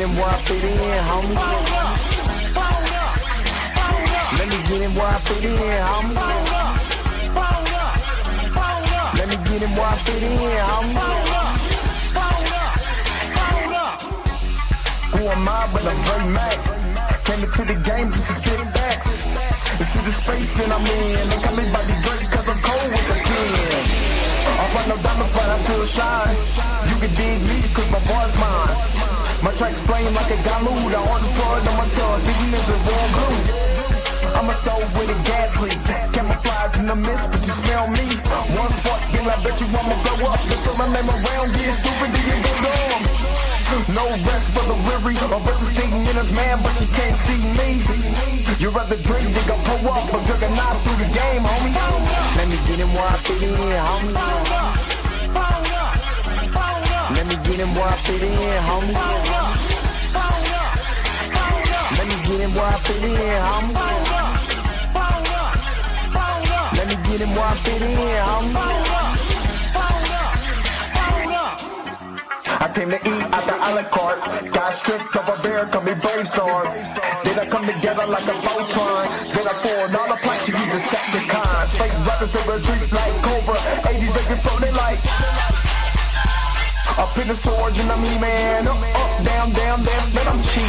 in where I fit in, homie. Let me get in where I fit in, homie. Let me get in where I fit in, homie. Who am I but I'm Dre Mac? Came into the game just to spit facts. Into the space that I'm in. They call me Bobby Drake cause I'm cold with the pen. I run no diamonds but I still shine. You can dig me cause my boy's mine. My tracks flame like a Galu. The hardest part on my tongue, thinking is a warm glue. I'ma throw with a gas leak. Camouflage in the mist, but you smell me. One spark, then I bet you I'ma blow up. They throw my name around, get stupid, then you go dumb. No rest for the weary. My bitch is thinking in his man, but she can't see me. You rather drink, they gon' pull up. I'm drinking knife through the game, homie. Let me get in where I fit in, homie. Let me get in where I fit in, homie. Let me get in where I fit in, homie. Let me get in where I fit in, homie. I came to eat at the a la carte. Got stripped of a bear, call me brainstorm. Then I come together like a Voltron. Then I pour all the plaques, you use the Decepticons. Fake rappers in the streets like Cobra. 80s baby flow, they like. Up in the storage and I'm E-man. Up, down, down, then I'm cheap.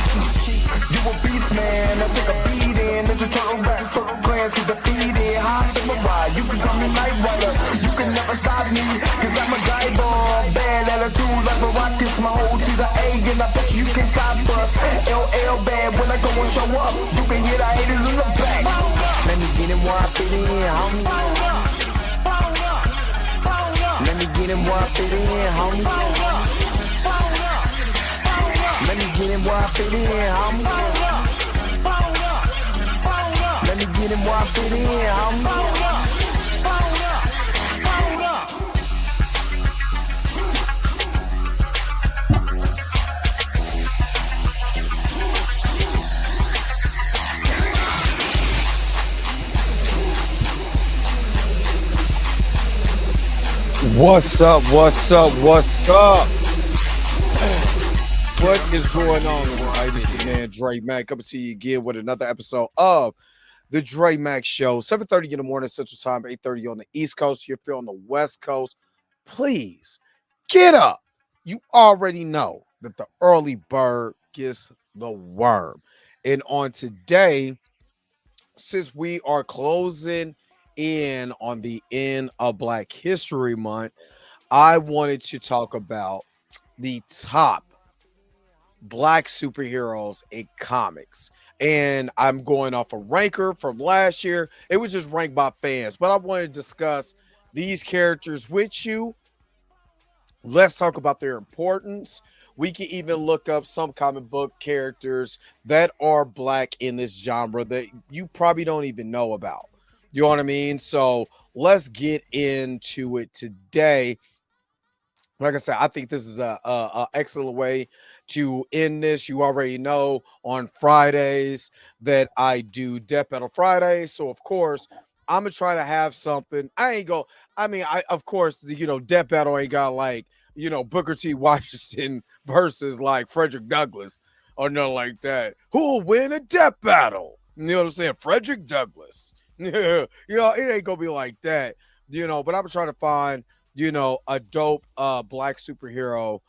You a beast, man. I take a beating. Ninja Turtle rap, total clans get defeated. High samurai, you can call me Night Rider. You can never stop me, cause I'm a guy bomb. Bad attitude like a rocket, my whole to the A, and I bet you can stop us. LL bad when I go and show up. You can hear the haters in the back. Let me get in where I fit in, homie. Let me get in where I fit in, homie. Let me get in where I fit in, homie. Let me get in where I fit in, homie. What's up? What's up? What's up? What is going on, everybody? This is the man Dre Mac coming to you again with another episode of the Dre Mac Show. 7:30 in the morning Central Time, 8:30 on the East Coast. If you're on the West Coast, please get up. You already know that the early bird gets the worm. And on today, since we are closing in on the end of Black History Month, I wanted to talk about the top Black superheroes in comics. And I'm going off a ranker from last year. It was just ranked by fans, but I want to discuss these characters with you. Let's talk about their importance. We can even look up some comic book characters that are Black in this genre that you probably don't even know about. You know what I mean? So let's get into it today. Like I said, I think this is a excellent way to end this. You already know on Fridays that I do Death Battle Fridays. So, of course, I'm going to try to have something. Of course, Death Battle ain't got like, Booker T. Washington versus like Frederick Douglass or nothing like that. Who will win a Death Battle? You know what I'm saying? Frederick Douglass. Yeah, it ain't gonna be like that, but I'm trying to find, a dope Black superhero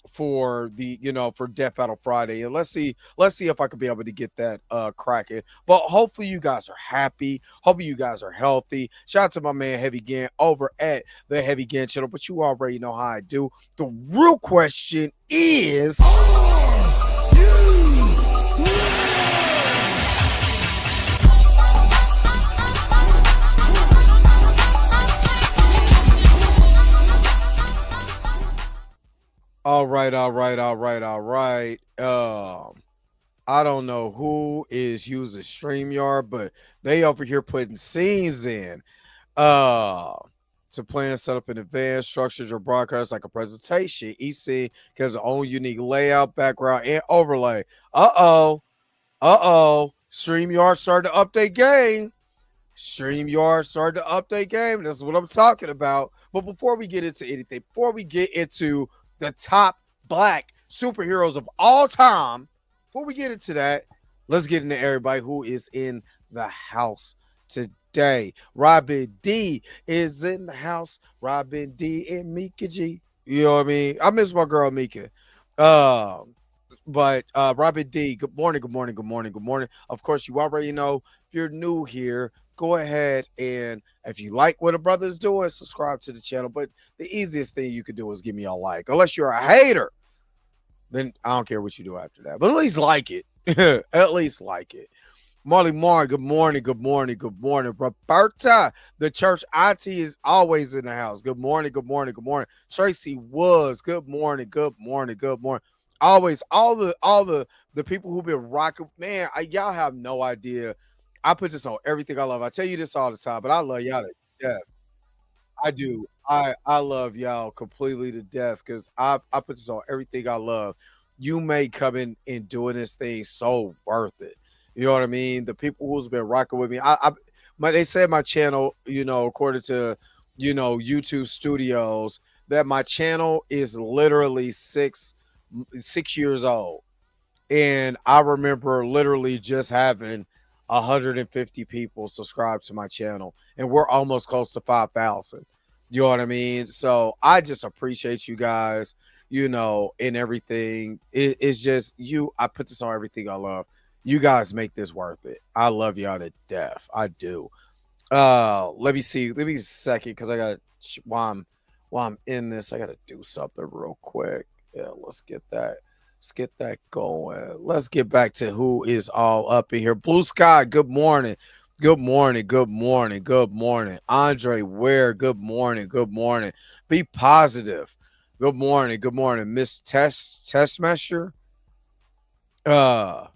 for the for Death Battle Friday. And let's see if I could be able to get that cracking. But hopefully you guys are happy. Hopefully you guys are healthy. Shout out to my man Heavy Gan over at the Heavy Gan channel, but you already know how I do. The real question is, All right. I don't know who is using StreamYard, but they over here putting scenes in to plan, set up in advance, structures your broadcast like a presentation. Each scene has its own unique layout, background, and overlay. StreamYard started to update game. This is what I'm talking about. But before we get into anything, before we get into the top Black superheroes of all time. Before we get into that, let's get into everybody who is in the house today. Robin D is in the house. Robin D and Mika G. You know what I mean? I miss my girl Mika. Um, but Robin D, good morning, good morning, good morning, good morning. Of course, you already know if you're new here, go ahead and if you like what a brother's doing, subscribe to the channel. But the easiest thing you could do is give me a like. Unless you're a hater, then I don't care what you do after that. But at least like it. At least like it. Marley Marr, good morning, good morning, good morning. Roberta, the church auntie is always in the house. Good morning, good morning, good morning. Tracy Woods, good morning, good morning, good morning. Always, all the people who've been rocking, man, y'all have no idea. I put this on everything I love. I tell you this all the time, but I love y'all to death. I do. I love y'all completely to death because I put this on everything I love. You may come in and doing this thing so worth it. You know what I mean? The people who's been rocking with me. They said my channel, according to YouTube Studios, that my channel is literally 6 years old. And I remember literally just having 150 people subscribe to my channel, and we're almost close to 5,000. You know what I mean? So I just appreciate you guys, and everything. It's just you. I put this on everything I love. You guys make this worth it. I love y'all to death. I do. Let me see. Let me a second because I got while I'm in this, I gotta do something real quick. Yeah, Let's get that going. Let's get back to who is all up in here. Blue Sky, good morning. Good morning. Good morning. Good morning. Andre Ware, good morning. Good morning. Be positive. Good morning. Good morning. Miss Testmesher. Uh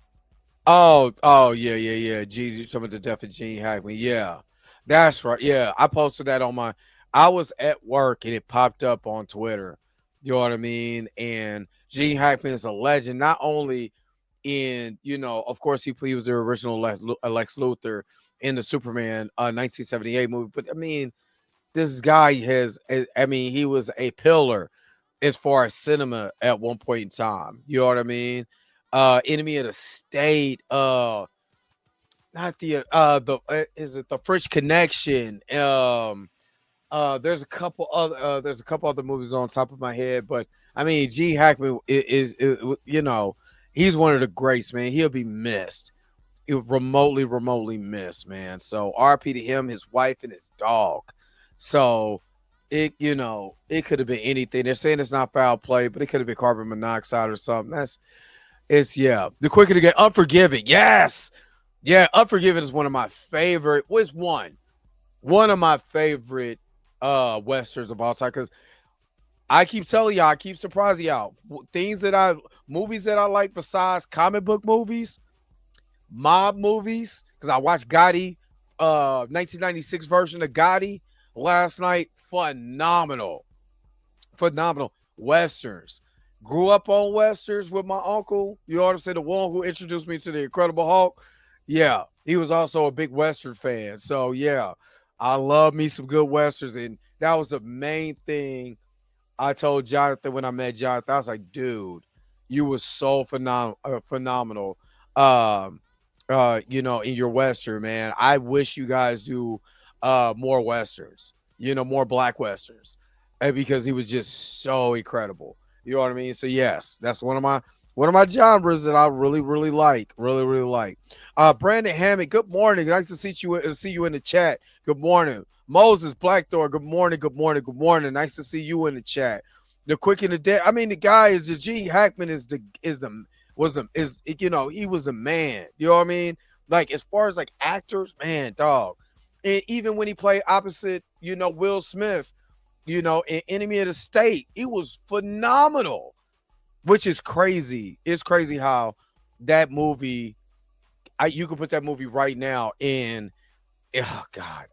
oh, yeah. Some of the death of Gene Hackman. Yeah. That's right. Yeah. I posted that I was at work and it popped up on Twitter. You know what I mean? And Gene Hackman is a legend, not only of course, he was the original Lex Luthor in the Superman 1978 movie. But I mean, this guy he was a pillar as far as cinema at one point in time. You know what I mean? Enemy of the State, not the is it the French Connection? There's a couple other movies on top of my head, but I mean, Gene Hackman is he's one of the greats, man. He'll be missed, remotely missed, man. So RP to him, his wife, and his dog. So it could have been anything. They're saying it's not foul play, but it could have been carbon monoxide or something. The quicker to get Unforgiven. Yes, yeah, Unforgiven is one of my favorite. Was one of my favorite westerns of all time, because I keep telling y'all, I keep surprising y'all. Movies that I like besides comic book movies, mob movies, because I watched Gotti, 1996 version of Gotti last night. Phenomenal westerns. Grew up on westerns with my uncle. You know what I'm saying? The one who introduced me to the Incredible Hulk. Yeah, he was also a big western fan. So yeah, I love me some good westerns, and that was the main thing I told Jonathan when I met Jonathan. I was like, dude, you were so phenomenal. In your western, man. I wish you guys do more westerns, more black westerns, because he was just so incredible. You know what I mean? So yes, that's one of my genres that I really, really like. Really, really like. Brandon Hammond, good morning. Nice to see you in the chat. Good morning. Moses Blackthorn, good morning, good morning, good morning. Nice to see you in the chat. The Quick and the Dead. I mean, the guy is the Gene Hackman he was the man. You know what I mean? Like, as far as like actors, man, dog. And even when he played opposite, Will Smith, in Enemy of the State, he was phenomenal. Which is crazy. It's crazy how that movie, you can put that movie right now in. Oh God,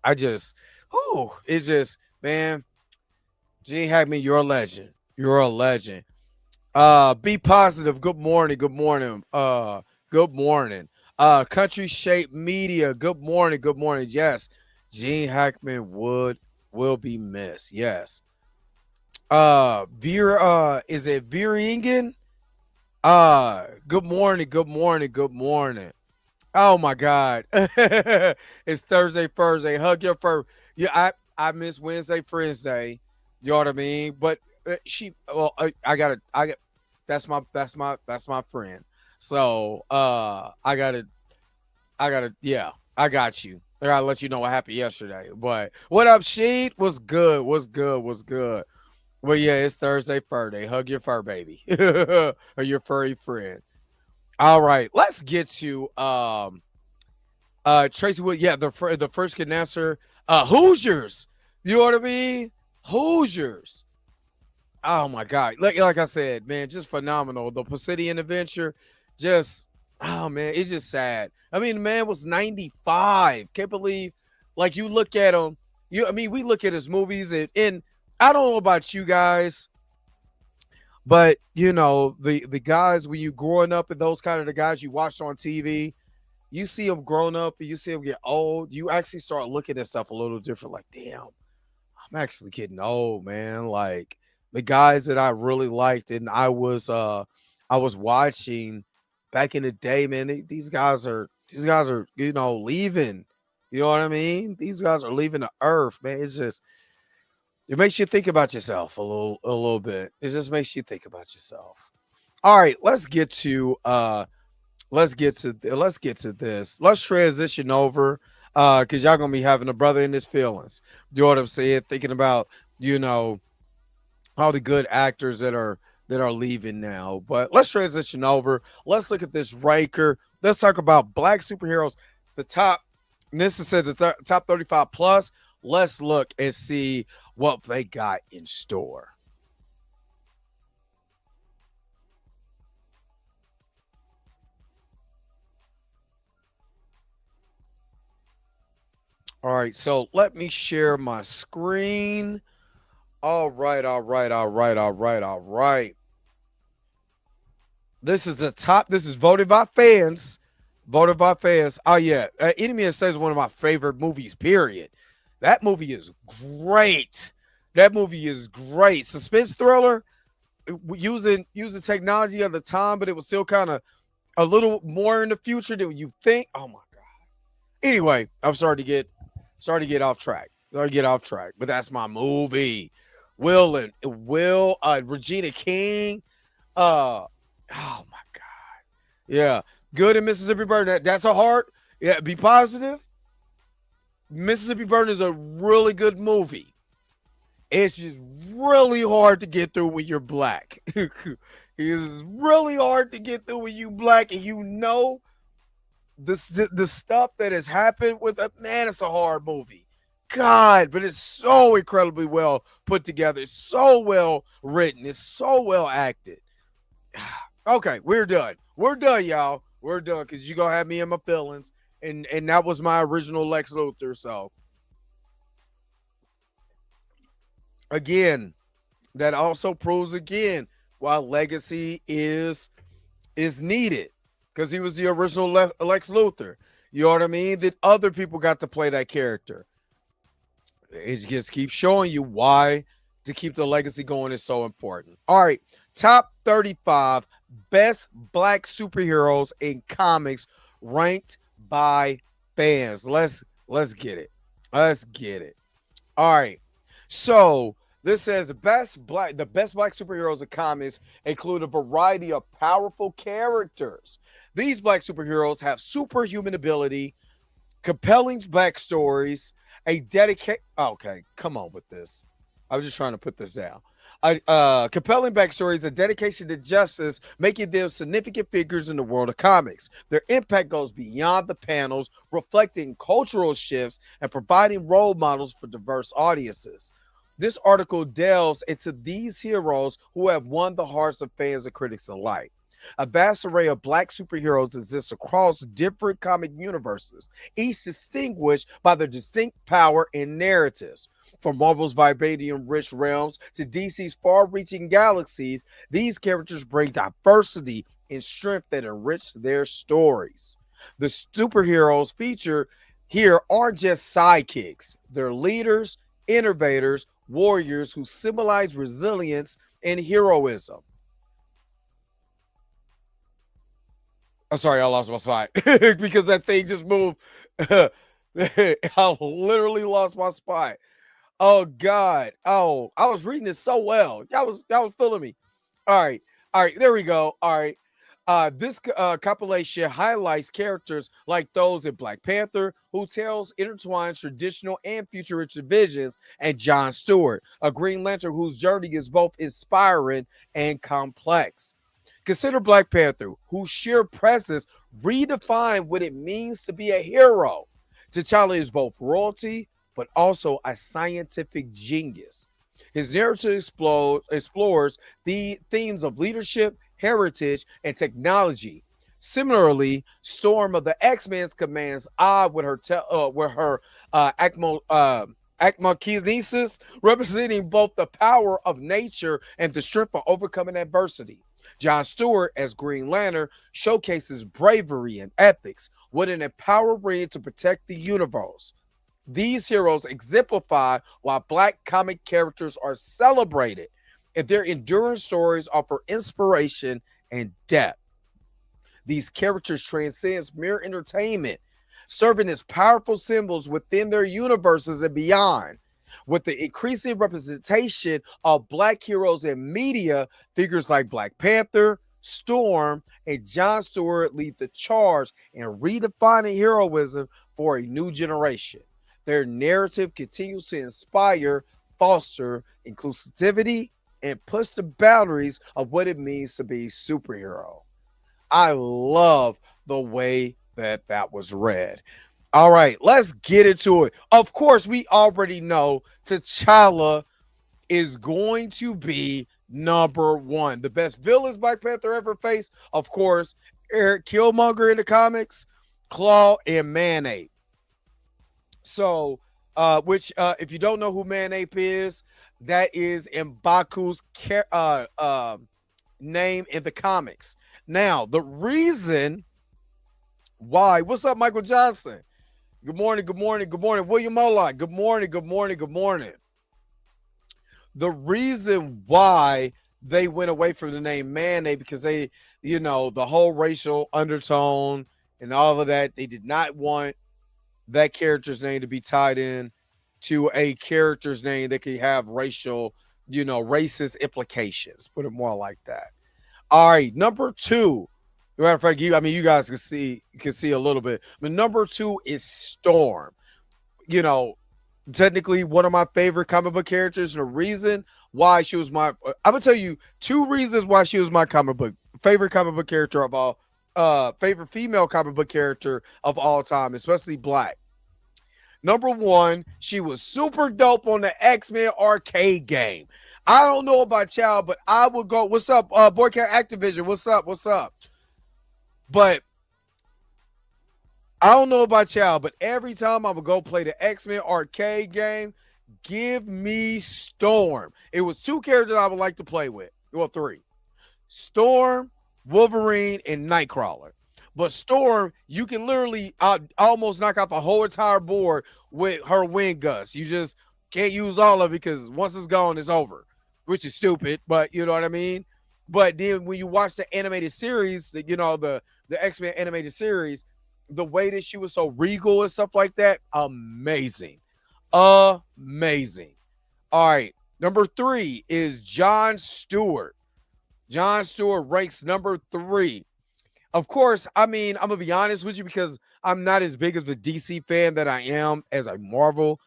it's just, man. Gene Hackman, you're a legend. You're a legend. Be positive. Good morning. Good morning. Good morning. Country Shape Media. Good morning. Good morning. Yes, Gene Hackman will be missed. Yes. Is it Veeringen? Good morning, good morning, good morning. Oh my God. It's Thursday. Hug your fur. Yeah, I miss Wednesday, Friends Day. You know what I mean? But I gotta I got that's my friend. So I gotta yeah, I got you. I gotta let you know what happened yesterday. But what up, Sheet? What's good? What's good? What's good? Well, yeah, it's Thursday fur day. Hug your fur baby or your furry friend. All right, let's get to Tracy Wood. Yeah, the first can answer Hoosiers. You know what I mean? Hoosiers. Oh my God. Like I said, man, just phenomenal. The Palladian adventure, just oh man, it's just sad. I mean, the man was 95. Can't believe like you look at him. I mean, we look at his movies and I don't know about you guys, but the guys when you growing up and those kind of the guys you watched on TV, you see them growing up and you see them get old, you actually start looking at stuff a little different. Like, damn, I'm actually getting old, man. Like the guys that I really liked and I was watching back in the day, man. These guys are leaving. You know what I mean? These guys are leaving the earth, man. It makes you think about yourself a little bit. It just makes you think about yourself. All right, let's get to this. Let's transition over because y'all gonna be having a brother in his feelings. You know what I'm saying? Thinking about you know all the good actors that are leaving now. But let's transition over. Let's look at this ranker. Let's talk about black superheroes. The top. This says the top 35 plus. Let's look and see what they got in store. All right, so let me share my screen. All right, all right, all right, all right, all right. This is the top. This is voted by fans. Voted by fans. Oh yeah, Enemy of Satan is one of my favorite movies. Period. That movie is great. That movie is great. Suspense thriller using technology of the time, but it was still kind of a little more in the future than you think. Oh my god. Anyway, I'm sorry to get off track. Sorry to get off track, but that's my movie. Regina King. Uh, oh my god. Yeah, good in Mississippi Burn. That's a heart. Yeah, be positive. Mississippi Burn is a really good movie. It's just really hard to get through when you're black. It's really hard to get through when you black and the stuff that has happened with it, man, it's a hard movie. God, but it's so incredibly well put together. It's so well written. It's so well acted. Okay, we're done. We're done, y'all. We're done because you gonna have me in my feelings. And that was my original Lex Luthor. So again, that also proves again why legacy is needed because he was the original Lex Luthor. You know what I mean? That other people got to play that character. It just keeps showing you why to keep the legacy going is so important. All right, top 35 best black superheroes in comics ranked by fans. Let's get it. Let's get it. All right. So this says the best black superheroes in comics include a variety of powerful characters. These black superheroes have superhuman ability, compelling backstories, a dedicate. Okay, come on with this. I was just trying to put this down. Compelling backstories, a dedication to justice, making them significant figures in the world of comics. Their impact goes beyond the panels, reflecting cultural shifts and providing role models for diverse audiences. This article delves into these heroes who have won the hearts of fans and critics alike. A vast array of black superheroes exists across different comic universes, each distinguished by their distinct power and narratives. From Marvel's vibranium rich realms to DC's far reaching galaxies, these characters bring diversity and strength that enrich their stories. The superheroes featured here aren't just sidekicks, they're leaders, innovators, warriors who symbolize resilience and heroism. I'm sorry, I lost my spot because that thing just moved. I literally lost my spot. Oh God. Oh, I was reading this so well. Y'all was feeling me. All right. All right. There we go. All right. This compilation highlights characters like those in Black Panther, who tells intertwined traditional and futuristic visions, and John Stewart, a Green Lantern whose journey is both inspiring and complex. Consider Black Panther, whose sheer presence redefined what it means to be a hero. T'Challa is both royalty, but also a scientific genius. His narrative explores the themes of leadership, heritage, and technology. Similarly, Storm of the X-Men commands odd with her acmokinesis, representing both the power of nature and the strength for overcoming adversity. John Stewart as Green Lantern showcases bravery and ethics with an empowering to protect the universe. These heroes exemplify why Black comic characters are celebrated, and their enduring stories offer inspiration and depth. These characters transcend mere entertainment, serving as powerful symbols within their universes and beyond. With the increasing representation of Black heroes in media, figures like Black Panther, Storm, and John Stewart lead the charge in redefining heroism for a new generation. Their narrative continues to inspire, foster inclusivity, and push the boundaries of what it means to be a superhero. I love the way that was read. All right, let's get into it. Of course, we already know T'Challa is going to be number one. The best villains Black Panther ever faced, of course, Eric Killmonger in the comics, Claw, and Manape. So, if you don't know who Manape is, that is M'Baku's name in the comics. Now, the reason why, what's up, Michael Johnson? Good morning, good morning, good morning. William Moloch, good morning, good morning, good morning. The reason why they went away from the name Manape because they, the whole racial undertone and all of that, they did not want that character's name to be tied in to a character's name that could have racial, racist implications. Put it more like that. All right, number two. Matter of fact, you guys can see a little bit. But number two is Storm. Technically one of my favorite comic book characters. And the reason why she was I'm gonna tell you two reasons why she was my favorite comic book character of all, favorite female comic book character of all time, especially Black. Number one, she was super dope on the X-Men arcade game. I don't know about y'all, but I would go. What's up, Boycott Activision? What's up? What's up? But I don't know about y'all, but every time I would go play the X-Men arcade game, give me Storm. It was two characters I would like to play with. Well, three. Storm, Wolverine, and Nightcrawler. But Storm, you can literally almost knock out the whole entire board with her wind gust. You just can't use all of it because once it's gone, it's over, which is stupid, but you know what I mean? But then when you watch the animated series, the X-Men animated series, the way that she was so regal and stuff like that, amazing. Amazing. All right. Number three is John Stewart. John Stewart ranks number three. Of course, I'm going to be honest with you because I'm not as big of a DC fan that I am as a Marvel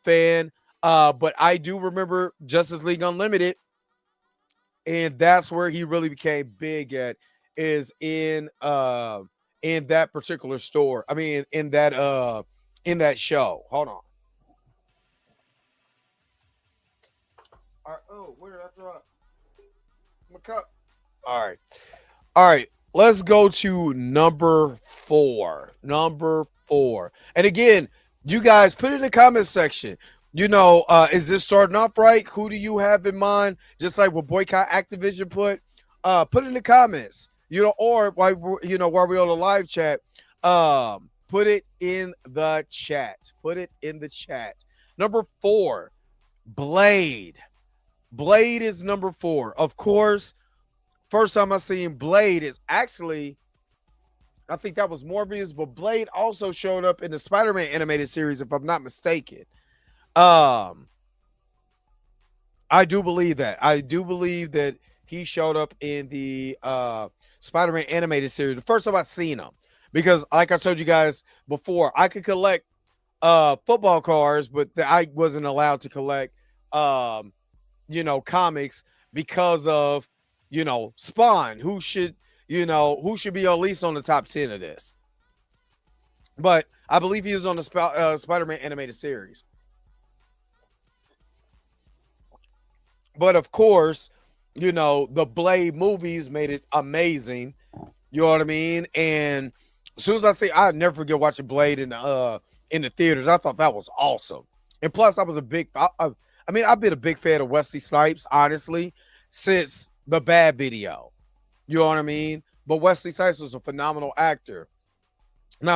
fan. But I do remember Justice League Unlimited. And that's where he really became big at, is in that particular store. In that show. Hold on. All right. Oh, where did I drop my cup? All right. All right. Let's go to number four. Number four. And again, you guys put it in the comment section. Is this starting off right? Who do you have in mind? Just like what Boycott Activision put it in the comments, or while we're on the live chat, put it in the chat. Put it in the chat. Number four, Blade. Blade is number four. Of course, first time I seen Blade is actually I think that was Morbius, but Blade also showed up in the Spider-Man animated series, if I'm not mistaken. Um, I do believe that. I do believe that he showed up in the Spider-Man animated series. The first time I seen him, because like I told you guys before, I could collect football cards, but I wasn't allowed to collect um comics because of Spawn, who should be at least on the top 10 of this. But I believe he was on the Spider-Man animated series. But of course, the Blade movies made it amazing. You know what I mean? And as soon as I say, I never forget watching Blade in the theaters. I thought that was awesome. And plus, I was a big. I mean, I've been a big fan of Wesley Snipes, honestly, since the Bad video. You know what I mean? But Wesley Snipes was a phenomenal actor, and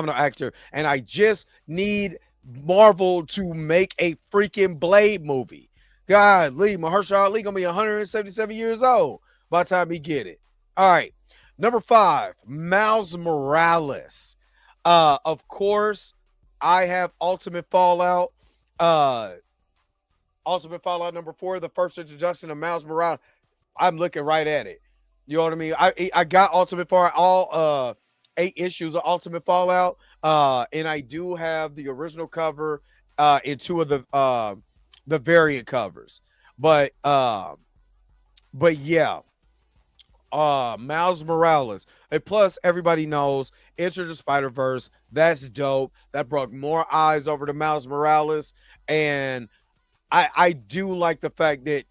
I just need Marvel to make a freaking Blade movie. God, Mahershala Ali gonna be 177 years old by the time he get it. All right, number 5, Miles Morales. Of course, I have Ultimate Fallout. Ultimate Fallout number 4, the first introduction of Miles Morales. I'm looking right at it. You know what I mean? I got Ultimate Fallout, all 8 issues of Ultimate Fallout, and I do have the original cover and 2 of the variant covers. But yeah, Miles Morales. And plus, everybody knows Enter the Spider-Verse. That's dope. That brought more eyes over to Miles Morales, and I do like the fact that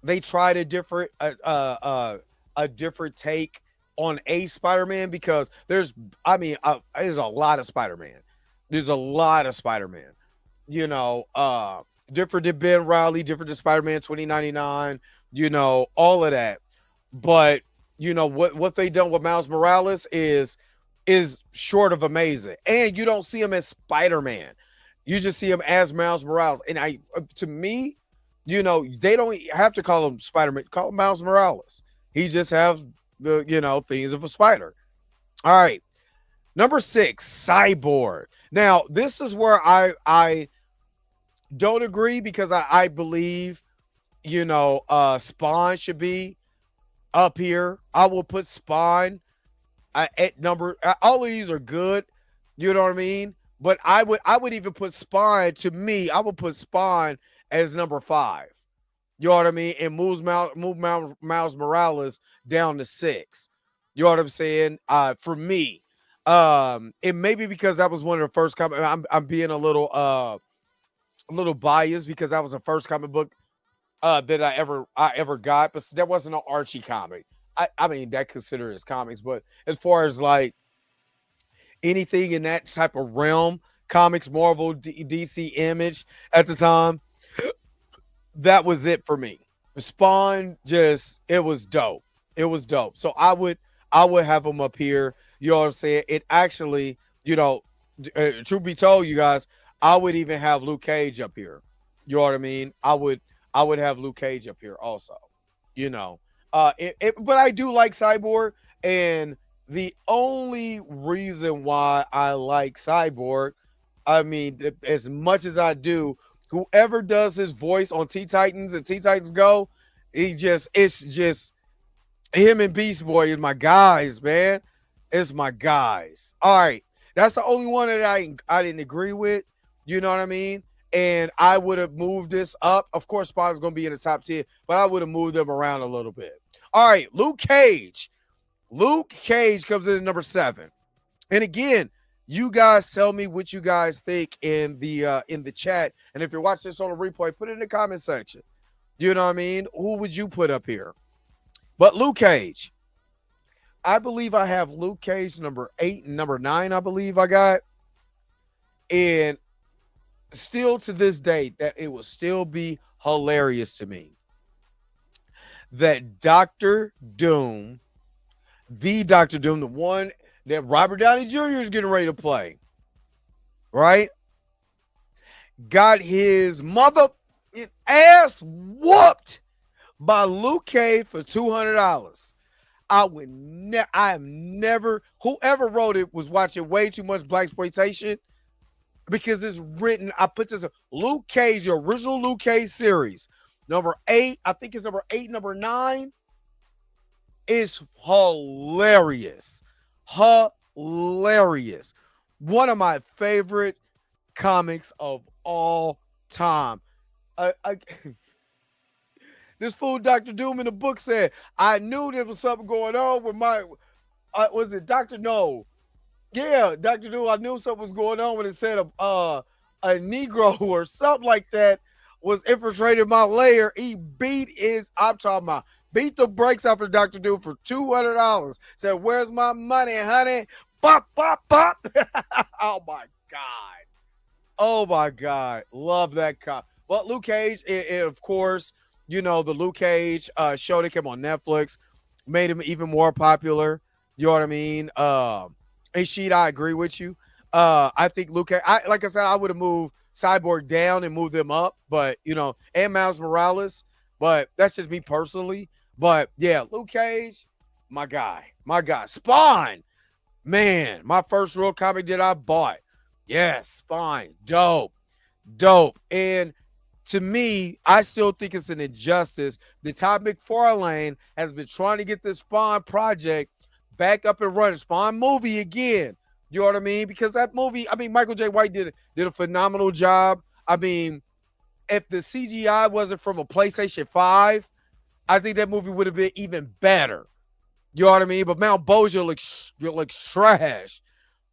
they tried a different take on a Spider-Man, because there's a lot of Spider-Man. There's a lot of Spider-Man. Different than Ben Riley, different than Spider-Man 2099. All of that. But what they done with Miles Morales is short of amazing, and you don't see him as Spider-Man. You just see him as Miles Morales. And to me, they don't have to call him Spider-Man. Call him Miles Morales. He just has the, things of a spider. All right. Number 6, Cyborg. Now, this is where I don't agree, because I believe, Spawn should be up here. I will put Spawn at number. All of these are good. You know what I mean? But I would even put Spawn, to me, I would put Spawn as number 5. You know what I mean? And move Miles Morales down to 6. You know what I'm saying? For me, it may be because that was one of the first comic. I'm being a little biased, because that was the first comic book that I ever got, but that wasn't an Archie comic. I mean, that considered as comics, but as far as like anything in that type of realm, comics, Marvel, DC, Image at the time, that was it for me. Spawn, it was dope. It was dope. So I would have him up here. You know what I'm saying? It actually, truth be told, you guys, I would even have Luke Cage up here. You know what I mean? I would have Luke Cage up here also. But I do like Cyborg, and the only reason why I like Cyborg, I mean, as much as I do, whoever does his voice on Teen Titans and Teen Titans Go, it's just him and Beast Boy is my guys, man. It's my guys. All right. That's the only one that I didn't agree with. You know what I mean? And I would have moved this up. Of course, Spawn's going to be in the top 10, but I would have moved them around a little bit. All right, Luke Cage. Luke Cage comes in at number 7. And again, you guys tell me what you guys think in the chat. And if you're watching this on a replay, put it in the comment section. You know what I mean? Who would you put up here? But Luke Cage, I believe I have Luke Cage number 8 and number 9, I believe I got. And still to this day, that it will still be hilarious to me that Dr. Doom, the one that Robert Downey Jr. is getting ready to play, right, got his mother ass whooped by Luke Cage for $200. I am never, whoever wrote it was watching way too much black exploitation because it's written. I put this Luke Cage, the original Luke Cage series, number 8. I think it's number 8, number 9. Is hilarious. Hilarious. One of my favorite comics of all time. I this fool Dr. Doom in the book said, I knew there was something going on with my was it Dr. No? Yeah, Dr. Doom, I knew something was going on when it said a Negro or something like that was infiltrating my lair. He I'm talking about beat the brakes off of Dr. Doom for $200. Said, where's my money, honey? Bop, bop, bop. Oh my God. Oh my God. Love that cop. But Luke Cage, of course, you know, the Luke Cage show that came on Netflix made him even more popular. You know what I mean? And Sheet, I agree with you. I think Luke Cage, like I said, I would have moved Cyborg down and moved them up, but you know, and Miles Morales, but that's just me personally. But yeah, Luke Cage, my guy. Spawn, man, my first real comic that I bought. Yes, Spawn, dope. And to me, I still think it's an injustice that Todd McFarlane has been trying to get this Spawn project back up and running. Spawn movie again. You know what I mean? Because that movie, I mean, Michael J. White did a phenomenal job. I mean, if the CGI wasn't from a PlayStation 5, I think that movie would have been even better. You know what I mean? But Mount Bozier looks trash.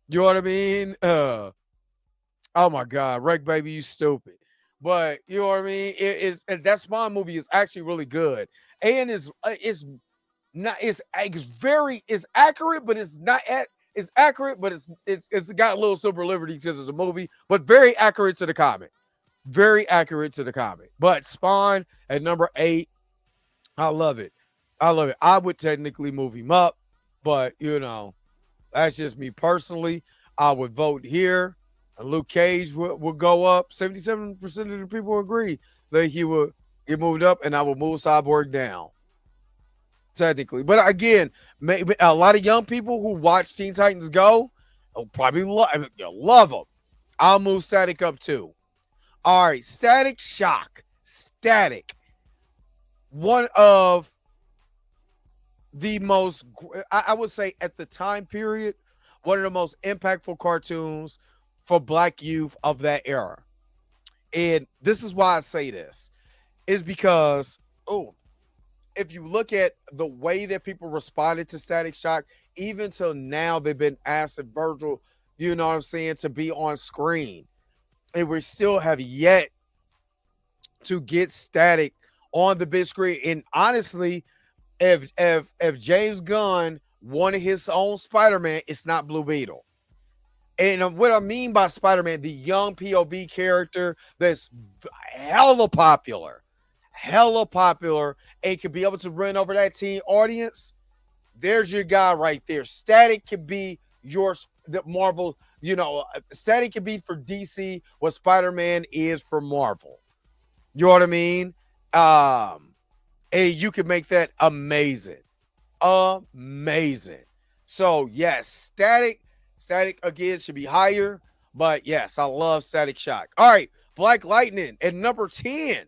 You know what I mean? Oh my God, Wreck Baby, you stupid. But you know what I mean? It is, and that Spawn movie is actually really good, and it's not it's accurate, but it's not at it's accurate, but it's got a little silver liberty because it's a movie, but very accurate to the comic. Very accurate to the comic. But Spawn at number 8, I love it. I would technically move him up, but you know, that's just me personally. I would vote here. And Luke Cage will go up. 77% of the people agree that he would get moved up, and I will move Cyborg down. Technically, but again, maybe a lot of young people who watch Teen Titans Go will probably love them. I'll move Static up too. All right, Static Shock. Static. One of the most, I would say at the time period, one of the most impactful cartoons for Black youth of that era. And this is why I say this, is because, if you look at the way that people responded to Static Shock, even till now, they've been asked Virgil, you know what I'm saying, to be on screen. And we still have yet to get Static on the big screen. And honestly, if James Gunn wanted his own Spider-Man, it's not Blue Beetle. And what I mean by Spider-Man, the young POV character that's hella popular, and can be able to run over that teen audience, there's your guy right there. Static can be the Marvel, you know, Static can be for DC what Spider-Man is for Marvel. You know what I mean? And you can make that amazing. So yes, Static again should be higher, but yes, I love Static Shock. All right, Black Lightning at number 10.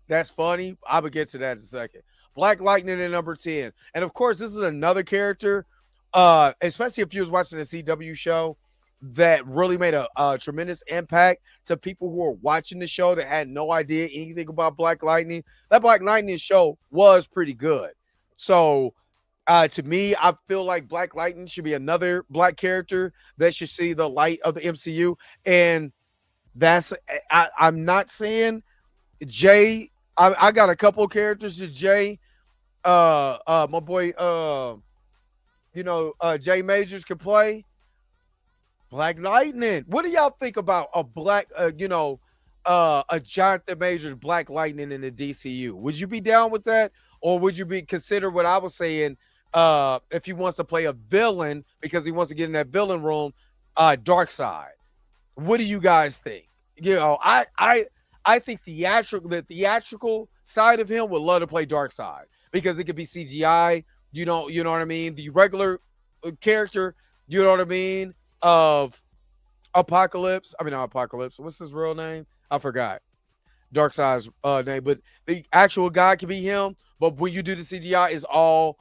That's funny. I'll get to that in a second. Black Lightning at number 10. And of course, this is another character, especially if you was watching the CW show, that really made a tremendous impact to people who were watching the show that had no idea anything about Black Lightning. That Black Lightning show was pretty good. So to me, I feel like Black Lightning should be another black character that should see the light of the MCU. And I'm not saying Jay. I got a couple of characters that Jay, my boy, Jay Majors could play. Black Lightning. What do y'all think about a a Jonathan Majors Black Lightning in the DCU? Would you be down with that, or would you be consider what I was saying? If he wants to play a villain because he wants to get in that villain room, Darkseid. What do you guys think? You know, I think the theatrical side of him would love to play Darkseid, because it could be CGI. You know what I mean? The regular character, you know what I mean, of Apocalypse. I mean, not Apocalypse. What's his real name? I forgot. Darkseid's name, but the actual guy can be him. But when you do the CGI, it's all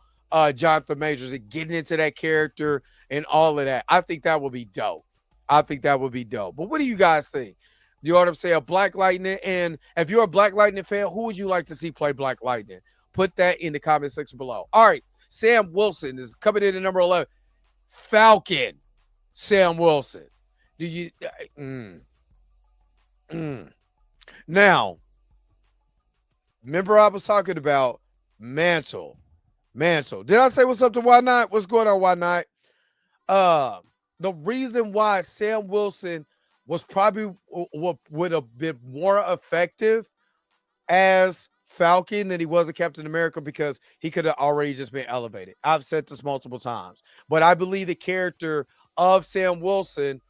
Jonathan Majors and getting into that character and all of that. I think that would be dope. I think that would be dope. But what do you guys think? You know what I'm saying? Black Lightning. And if you're a Black Lightning fan, who would you like to see play Black Lightning? Put that in the comment section below. All right. Sam Wilson is coming in at number 11. Falcon. Sam Wilson. Do you Now, remember I was talking about Mantle. Did I say what's up to Why Not? What's going on, Why Not? The reason why Sam Wilson was probably would have been more effective as Falcon than he was a Captain America because he could have already just been elevated. I've said this multiple times, but I believe the character of Sam Wilson,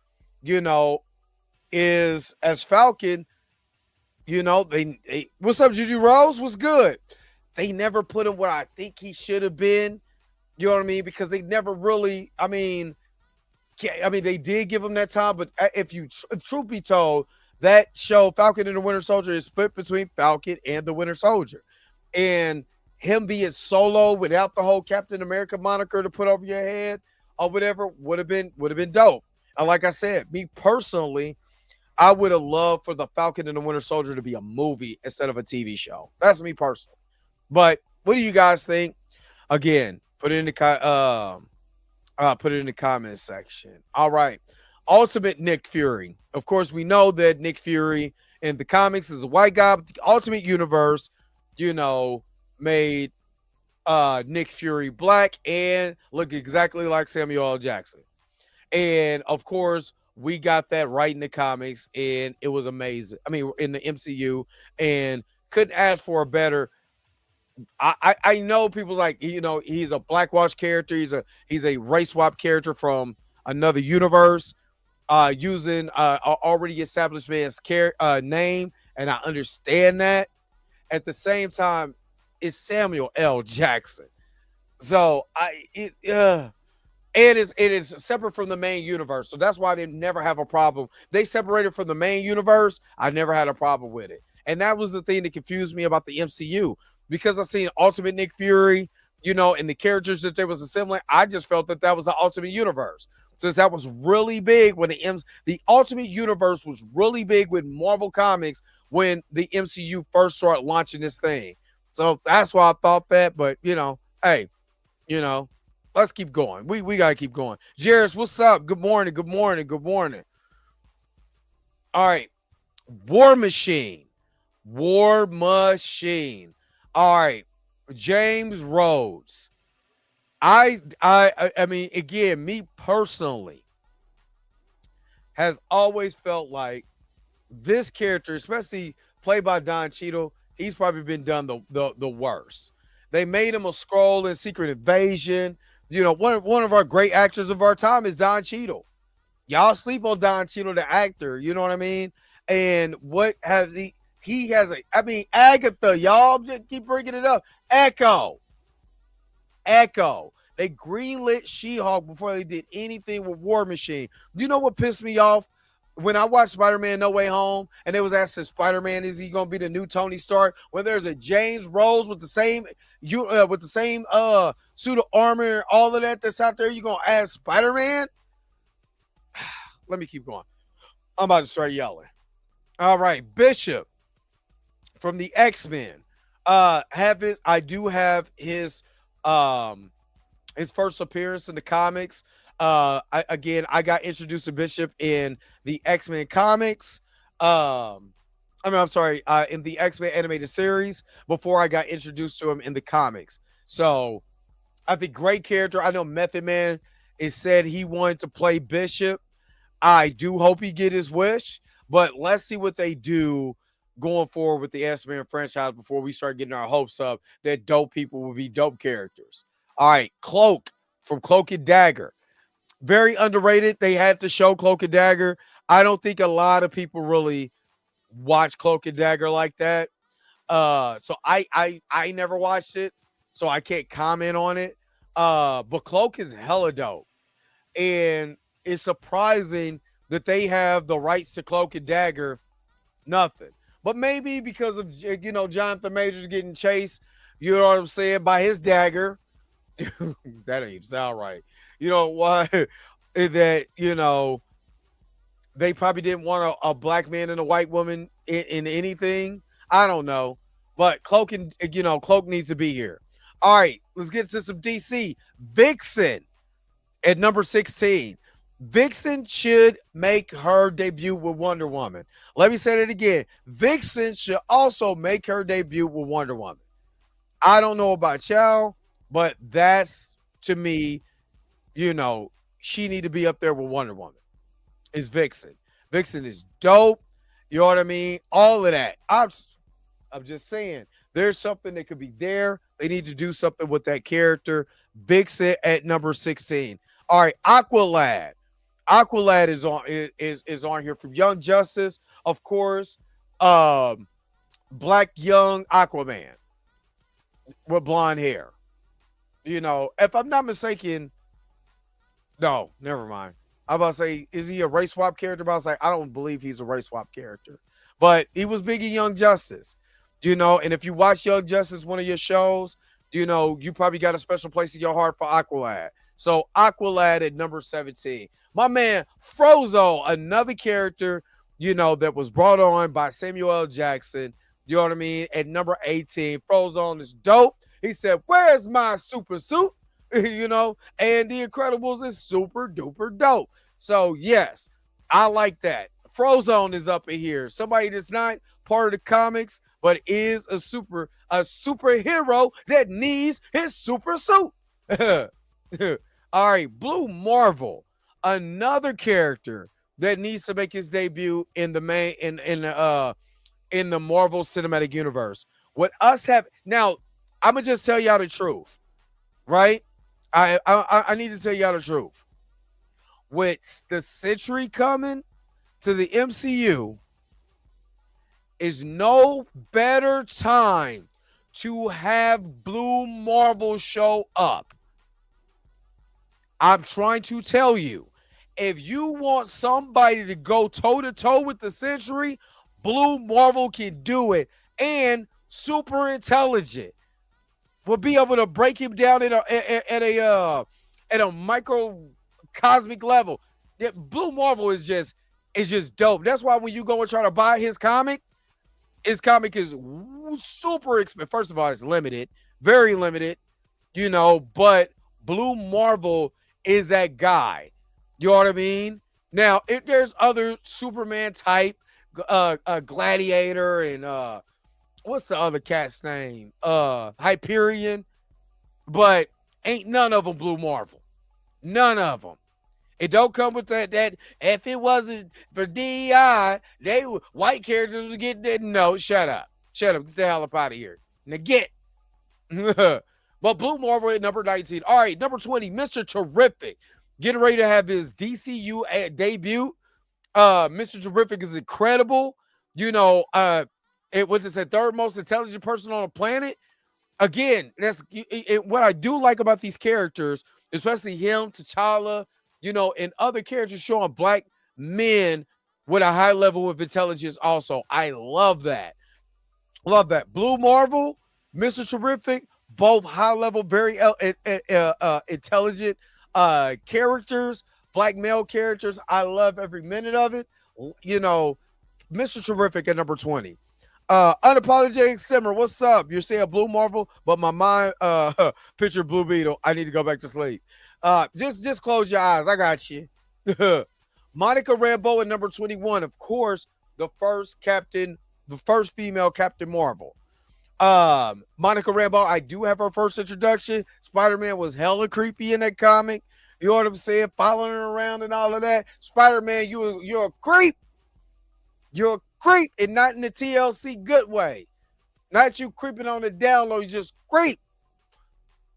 is as Falcon. They what's up, Juju Rose? What's good? They never put him where I think he should have been. You know what I mean? Because they never really. I mean, they did give him that time, but if truth be told, that show Falcon and the Winter Soldier is split between Falcon and the Winter Soldier, and him being solo without the whole Captain America moniker to put over your head or whatever would have been dope. And like I said, me personally, I would have loved for the Falcon and the Winter Soldier to be a movie instead of a TV show. That's me personally. But what do you guys think? Again, put it in the comment section. All right. Ultimate Nick Fury. Of course, we know that Nick Fury in the comics is a white guy, but the Ultimate Universe, made Nick Fury black and look exactly like Samuel L. Jackson. And of course, we got that right in the comics, and it was amazing. I mean, in the MCU, and couldn't ask for a better. I know people like, he's a Blackwatch character. He's a race swap character from another universe, using already established man's name, and I understand that. At the same time, it's Samuel L. Jackson, so it is separate from the main universe, so that's why they never have a problem. They separated from the main universe. I never had a problem with it, and that was the thing that confused me about the MCU. Because I seen Ultimate Nick Fury, and the characters that they was assembling, I just felt that was the Ultimate Universe. Since that was really big when the Ultimate Universe was really big with Marvel Comics when the MCU first started launching this thing. So that's why I thought that. But hey, let's keep going. We gotta keep going. Jairus, what's up? Good morning. Good morning. Good morning. All right, War Machine. All right, James Rhodes. I mean, again, me personally, has always felt like this character, especially played by Don Cheadle, he's probably been done the worst. They made him a Skrull in Secret Invasion. One of our great actors of our time is Don Cheadle. Y'all sleep on Don Cheadle, the actor. You know what I mean? And what has he? He has Agatha, y'all just keep bringing it up. Echo. They greenlit She-Hulk before they did anything with War Machine. You know what pissed me off? When I watched Spider-Man No Way Home, and they was asking Spider-Man, is he going to be the new Tony Stark? When there's a James Rhodes with the same suit of armor and all of that's out there, you going to ask Spider-Man? Let me keep going. I'm about to start yelling. All right, Bishop from the X-Men. I do have his first appearance in the comics. I got introduced to Bishop in the X-Men comics. In the X-Men animated series before I got introduced to him in the comics. So I think great character. I know Method Man is said he wanted to play Bishop. I do hope he get his wish, but let's see what they do going forward with the X-Men franchise before we start getting our hopes up that dope people will be dope characters. All right, Cloak from Cloak and Dagger. Very underrated. They had to show Cloak and Dagger. I don't think a lot of people really watch Cloak and Dagger like that. So I never watched it. so I can't comment on it. But Cloak is hella dope. And it's surprising that they have the rights to Cloak and Dagger, nothing. But maybe because of Jonathan Majors getting chased, you know what I'm saying, by his dagger. That don't even sound right. You know why? That they probably didn't want a black man and a white woman in anything. I don't know, but Cloak Cloak needs to be here. All right, let's get to some DC. Vixen at number 16. Vixen should make her debut with Wonder Woman. Let me say that again. Vixen should also make her debut with Wonder Woman. I don't know about y'all, but that's, to me, she need to be up there with Wonder Woman. Is Vixen. Vixen is dope. You know what I mean? All of that. I'm just saying, there's something that could be there. They need to do something with that character. Vixen at number 16. All right, Aqualad. Aqualad is on here from Young Justice, of course. Black young Aquaman with blonde hair. If I'm not mistaken, no, never mind. I'm about to say, is he a race swap character? But I was like, I don't believe he's a race swap character. But he was big in Young Justice, and if you watch Young Justice, one of your shows, you probably got a special place in your heart for Aqualad. So Aqualad at number 17. My man Frozo, another character, that was brought on by Samuel L. Jackson. You know what I mean? At number 18, Frozone is dope. He said, "Where's my super suit?" And The Incredibles is super duper dope. So yes, I like that. Frozone is up in here. Somebody that's not part of the comics, but is a superhero that needs his super suit. All right, Blue Marvel, another character that needs to make his debut in the Marvel Cinematic Universe. What us have now, I'm gonna just tell y'all the truth, right? I need to tell y'all the truth. With the Century coming to the MCU, is no better time to have Blue Marvel show up. I'm trying to tell you, if you want somebody to go toe-to-toe with the Century, Blue Marvel can do it, and super intelligent. Will be able to break him down at a microcosmic level. Blue Marvel is just dope. That's why when you go and try to buy his comic is super expensive. First of all, it's limited, very limited, but Blue Marvel is that guy. You know what I mean? Now, if there's other Superman type, Gladiator and what's the other cat's name? Hyperion. But ain't none of them Blue Marvel. None of them. It don't come with that if it wasn't for DEI, white characters would get that. No, shut up. Get the hell up out of here. Now get. But Blue Marvel at number 19. All right, number 20, Mr. Terrific. Getting ready to have his DCU debut. Mr. Terrific is incredible. It was the third most intelligent person on the planet. Again, that's what I do like about these characters, especially him, T'Challa, and other characters showing black men with a high level of intelligence also. I love that. Love that. Blue Marvel, Mr. Terrific, both high level, very intelligent characters, black male characters. I love every minute of it. Mr. Terrific at number 20. Unapologetic Simmer, what's up? You're saying Blue Marvel, but my mind picture Blue Beetle. I need to go back to sleep. Just close your eyes. I got you. Monica Rambeau at number 21. Of course, the first female Captain Marvel. Monica Rambeau, I do have her first introduction. Spider-Man was hella creepy in that comic. You know what I'm saying? Following her around and all of that. Spider-Man, you're a creep. You're a creep, and not in the TLC good way. Not you creeping on the down low, you just creep.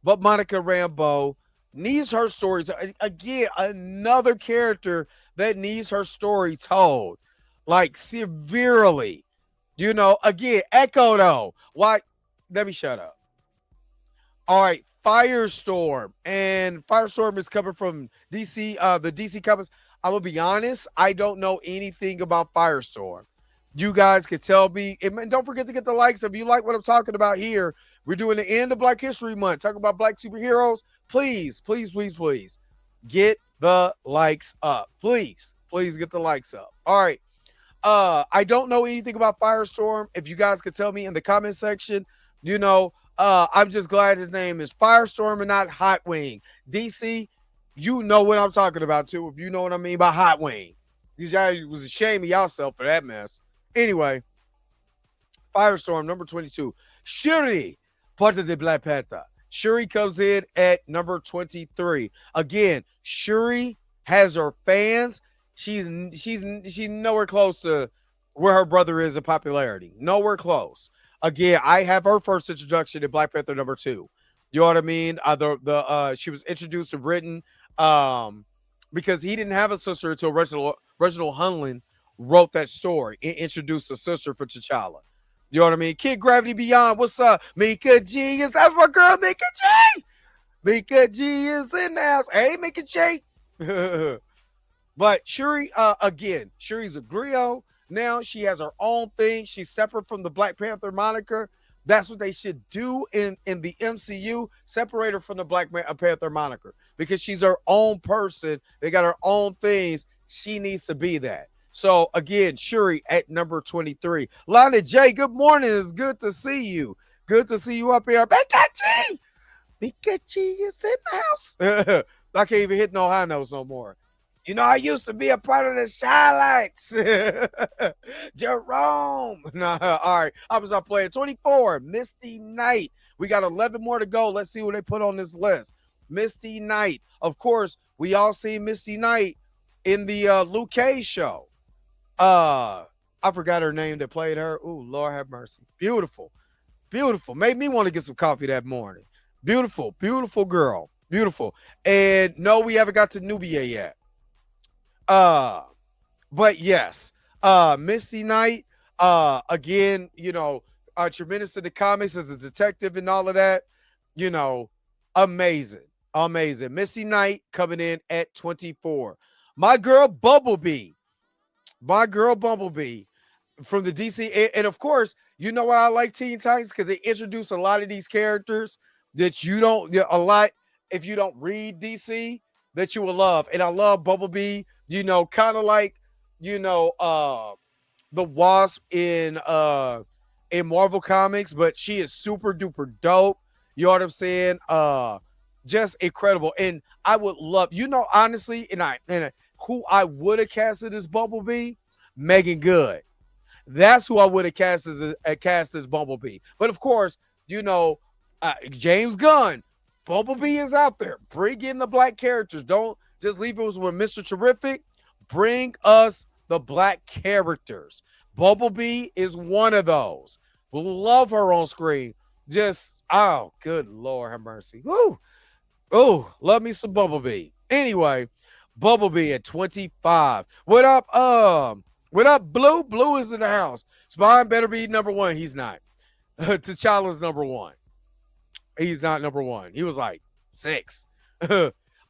But Monica Rambeau needs her stories. Again, another character that needs her story told, like severely. Again, Echo though. Why? Let me shut up. All right, Firestorm. And Firestorm is coming from DC, the DC Comics. I'm gonna be honest, I don't know anything about Firestorm. You guys can tell me. And don't forget to get the likes. If you like what I'm talking about here, we're doing the end of Black History Month, talking about black superheroes. Please, please, please, please get the likes up. Please, please get the likes up. All right. I don't know anything about Firestorm. If you guys could tell me in the comment section, I'm just glad his name is Firestorm and not Hot Wing. DC, you know what I'm talking about too. If you know what I mean by Hot Wing, you guys was ashamed of yourself for that mess. Anyway, Firestorm number 22. Shuri, part of the Black Panther. Shuri comes in at number 23. Again, Shuri has her fans. She's nowhere close to where her brother is in popularity. Nowhere close. Again, I have her first introduction in Black Panther number 2. You know what I mean? She was introduced to Britain because he didn't have a sister until Reginald Hunlin wrote that story and introduced a sister for T'Challa. You know what I mean? Kid Gravity Beyond, what's up? Mika G that's my girl, Mika G. Mika G is in the house. Hey, Mika G. But Shuri, again, Shuri's a griot. Now she has her own thing. She's separate from the Black Panther moniker. That's what they should do in the MCU. Separate her from the Black Panther moniker because she's her own person. They got her own things. She needs to be that. So, again, Shuri at number 23. Lana J, good morning. It's good to see you. Good to see you up here. Mika G is in the house. I can't even hit no high notes no more. You know, I used to be a part of the Shy Lights. Jerome. Nah, all right. I was up playing 24. Misty Knight. We got 11 more to go. Let's see what they put on this list. Misty Knight. Of course, we all seen Misty Knight in the Luke Cage show. I forgot her name that played her. Ooh, Lord have mercy. Beautiful. Beautiful. Made me want to get some coffee that morning. Beautiful. Beautiful girl. Beautiful. And no, we haven't got to Nubia yet. But yes, Misty Knight, again, tremendous in the comics as a detective and all of that, amazing. Misty Knight coming in at 24. My girl Bumblebee from the DC. And of course, you know what I like Teen Titans? Because they introduce a lot of these characters that you don't, if you don't read DC, that you will love. And I love Bumblebee, kind of like, the Wasp in Marvel Comics, but she is super duper dope. You know what I'm saying? Just incredible. And I would love, honestly, and who I would have casted as Bumblebee, Megan Good. That's who I would have cast as Bumblebee. But of course, James Gunn, Bumblebee is out there. Bring in the black characters. Don't just leave us with Mr. Terrific. Bring us the black characters. Bumblebee is one of those. Love her on screen. Just, oh, good Lord have mercy. Woo. Oh, love me some Bumblebee. Anyway, Bumblebee at 25. What up, Blue? Blue is in the house. Spine better be number 1. He's not. T'Challa's number 1. He's not number 1. He was like 6.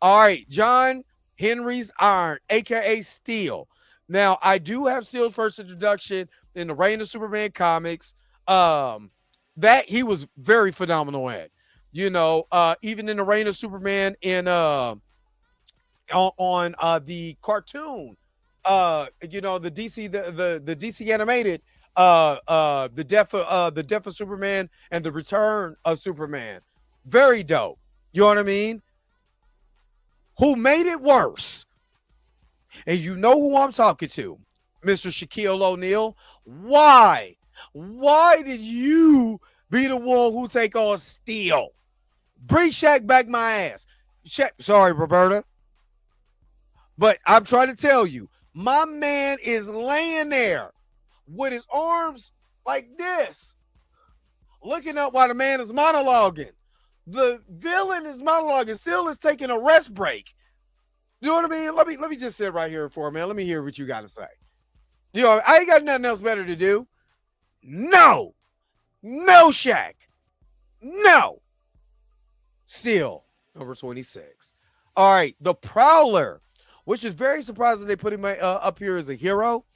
All right, John Henry's Iron, a.k.a. Steel. Now, I do have Steel's first introduction in the Reign of Superman comics. That he was very phenomenal at. Even in the Reign of Superman on the cartoon, the DC the DC animated the death of Superman and the return of Superman. Very dope. You know what I mean? Who made it worse? And you know who I'm talking to, Mr. Shaquille O'Neal. Why? Why did you be the one who take on Steel? Bring Shaq back my ass. Sorry, Roberta. But I'm trying to tell you, my man is laying there with his arms like this, looking up while the man is monologuing. The villain is monologuing, still is taking a rest break. You know what I mean? Let me just sit right here for a minute. Let me hear what you got to say. I ain't got nothing else better to do. No, Shaq. No. Still, number 26. All right, the Prowler, which is very surprising they put him up here as a hero,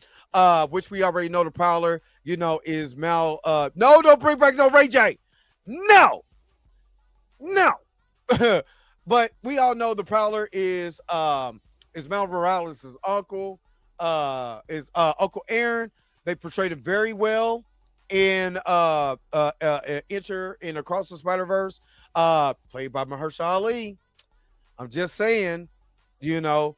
which we already know the Prowler, is Mal. No, don't bring back no Ray J. No, no. But we all know the Prowler is Mal Morales' uncle, is Uncle Aaron. They portrayed him very well in Enter in Across the Spider-Verse, played by Mahershala Ali. I'm just saying, you know,